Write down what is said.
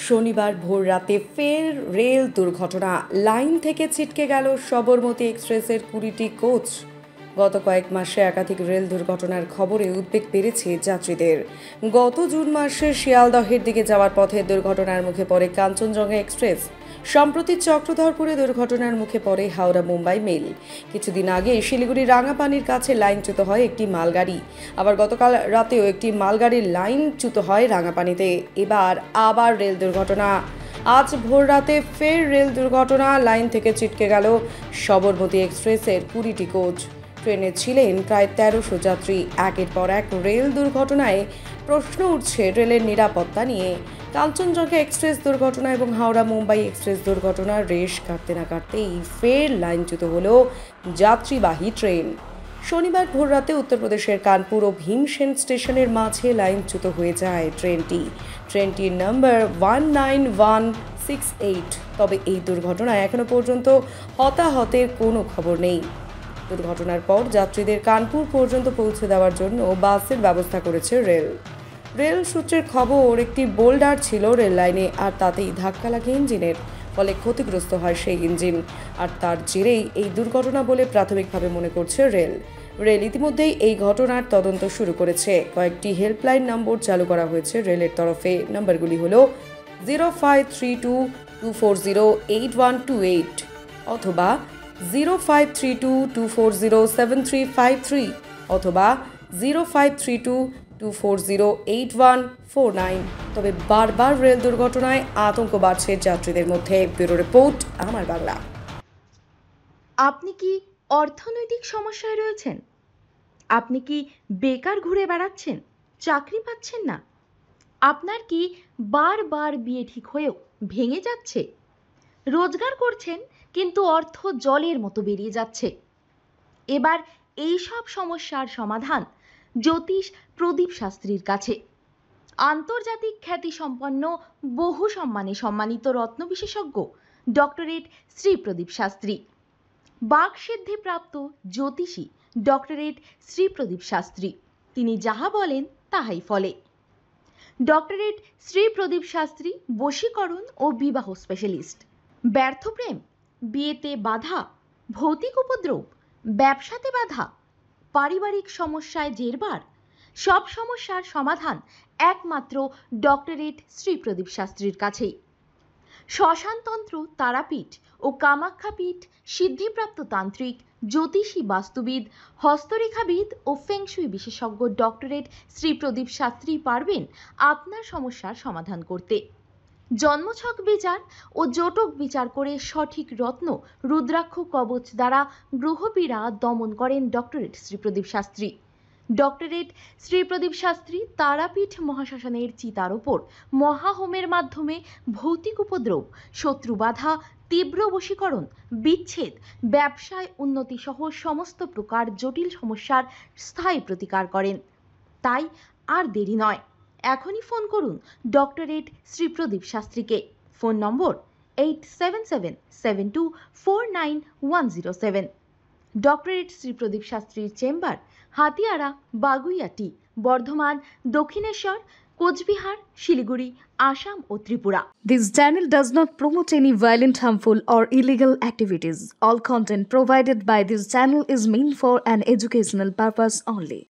শনিবার ভোররাতে ফের রেল দুর্ঘটনা। লাইন থেকে ছিটকে গেল সবরমতী এক্সপ্রেসের 20টি কোচ। গত কয়েক মাসে একাধিক রেল দুর্ঘটনার খবরে উদ্বেগ বেড়েছে যাত্রীদের। গত জুন মাসে শিয়ালদহের দিকে যাওয়ার পথে দুর্ঘটনার মুখে পড়ে কাঞ্চনজঙ্ঘা এক্সপ্রেস। সম্প্রতি চক্রধরপুরে দুর্ঘটনার মুখে পড়ে হাওড়া মুম্বাই মেল। কিছুদিন আগে শিলিগুড়ি রাঙাপানির কাছে লাইনচ্যুত হয় একটি মালগাড়ি। আবার গতকাল রাতেও একটি মালগাড়ির লাইনচ্যুত হয় রাঙাপানিতে। এবার আবার রেল দুর্ঘটনা। আজ ভোর রাতে ফের রেল দুর্ঘটনা। লাইন থেকে ছিটকে গেল সবরমতী এক্সপ্রেসের 20টি কোচ। ট্রেনে ছিলেন প্রায় 1300 যাত্রী। একের পর এক রেল দুর্ঘটনায় প্রশ্ন উঠছে রেলের নিরাপত্তা নিয়ে। কাঞ্চনজঙ্ঘা এক্সপ্রেস দুর্ঘটনা এবং হাওড়া মুম্বাই এক্সপ্রেস দুর্ঘটনার রেশ কাটতে না কাটতেই ফের লাইনচ্যুত হল যাত্রীবাহী ট্রেন। শনিবার ভোররাতে উত্তরপ্রদেশের কানপুর ও ভীমসেন স্টেশনের মাঝে লাইনচ্যুত হয়ে যায় ট্রেনটির নম্বর 19168। তবে এই দুর্ঘটনায় এখনো পর্যন্ত হতাহতের কোনো খবর নেই। দুর্ঘটনার পর যাত্রীদের কানপুর পর্যন্ত পৌঁছে দেওয়ার জন্য বাসের ব্যবস্থা করেছে রেল সূত্রের খবর, একটি বোল্ডার ছিল রেল লাইনে, আর তাতেই ধাক্কা লাগে ইঞ্জিনের। ফলে ক্ষতিগ্রস্ত হয় সেই ইঞ্জিন, আর তার জেরেই এই দুর্ঘটনা বলে প্রাথমিকভাবে মনে করছে রেল ইতিমধ্যেই এই ঘটনার তদন্ত শুরু করেছে। কয়েকটি হেল্পলাইন নম্বর চালু করা হয়েছে রেলের তরফে। নম্বরগুলি হল 0532240828 অথবা 0532240735 অথবা 053224081949। তবে বারবার রেল দুর্ঘটনায় আতঙ্ক বাড়ছে যাত্রীদের মধ্যে। ব্যুরো রিপোর্ট, আমার বাংলা। আপনি কি অর্থনৈতিক সমস্যায় রয়েছেন? আপনি কি বেকার ঘুরে বেড়াচ্ছেন, চাকরি পাচ্ছেন না? আপনার কি বারবার বিয়ে ঠিক হয়েও ভেঙে যাচ্ছে? রোজগার করছেন কিন্তু অর্থ জলের মতো বেরিয়ে যাচ্ছে। এবার এই সব সমস্যার সমাধান জ্যোতিষ প্রদীপ শাস্ত্রীর কাছে। আন্তর্জাতিক খ্যাতিসম্পন্ন বহু সম্মানে সম্মানিত রত্ন বিশেষজ্ঞ ডক্টরেট শ্রী প্রদীপ শাস্ত্রী, বাকসিদ্ধিপ্রাপ্ত জ্যোতিষী ডক্টরেট শ্রী প্রদীপ শাস্ত্রী। তিনি যাহা বলেন তাহাই ফলে। ডক্টরেট শ্রী প্রদীপ শাস্ত্রী বশীকরণ ও বিবাহ স্পেশালিস্ট। ব্যর্থ প্রেম, বিয়েতে বাধা, ভৌতিক উপদ্রব, ব্যবসাতে বাধা, পারিবারিক সমস্যায় জেরবার, সব সমস্যার সমাধান একমাত্র ডক্টরেট শ্রী প্রদীপ শাস্ত্রীর কাছেই। শ্মশানতন্ত্র, তারাপীঠ ও কামাখ্যাপীঠ, সিদ্ধিপ্রাপ্ত তান্ত্রিক, জ্যোতিষী, বাস্তুবিদ, হস্তরেখাবিদ ও ফেংশুই বিশেষজ্ঞ ডক্টরেট শ্রী প্রদীপ শাস্ত্রী পারবেন আপনার সমস্যার সমাধান করতে। জন্মছক বিচার ও জটক বিচার করে সঠিক রত্ন রুদ্রাক্ষ কবচ দ্বারা গ্রহপীড়া দমন করেন ডক্টরেট শ্রী প্রদীপ শাস্ত্রী। ডক্টরেট শ্রী প্রদীপ শাস্ত্রী তারাপীঠ মহাশ্মশানের চিতার ওপর মহাহোমের মাধ্যমে ভৌতিক উপদ্রব, শত্রু বাধা, তীব্র বশীকরণ, বিচ্ছেদ, ব্যবসায় উন্নতি সহ সমস্ত প্রকার জটিল সমস্যার স্থায়ী প্রতিকার করেন। তাই আর দেরি নয়, এখনই ফোন করুন ডক্টরেট শ্রী প্রদীপ শাস্ত্রীকে। Phone number 8777249107। Doctorate Shri Pradeep শাস্ত্রীর চেম্বার হাতিয়ারা, বাগুইয়াটি, বর্ধমান, দক্ষিণেশ্বর, কোচবিহার, শিলিগুড়ি, আসাম ও Tripura. This channel does not promote any violent, harmful or illegal activities. All content provided by this channel is meant for an educational purpose only.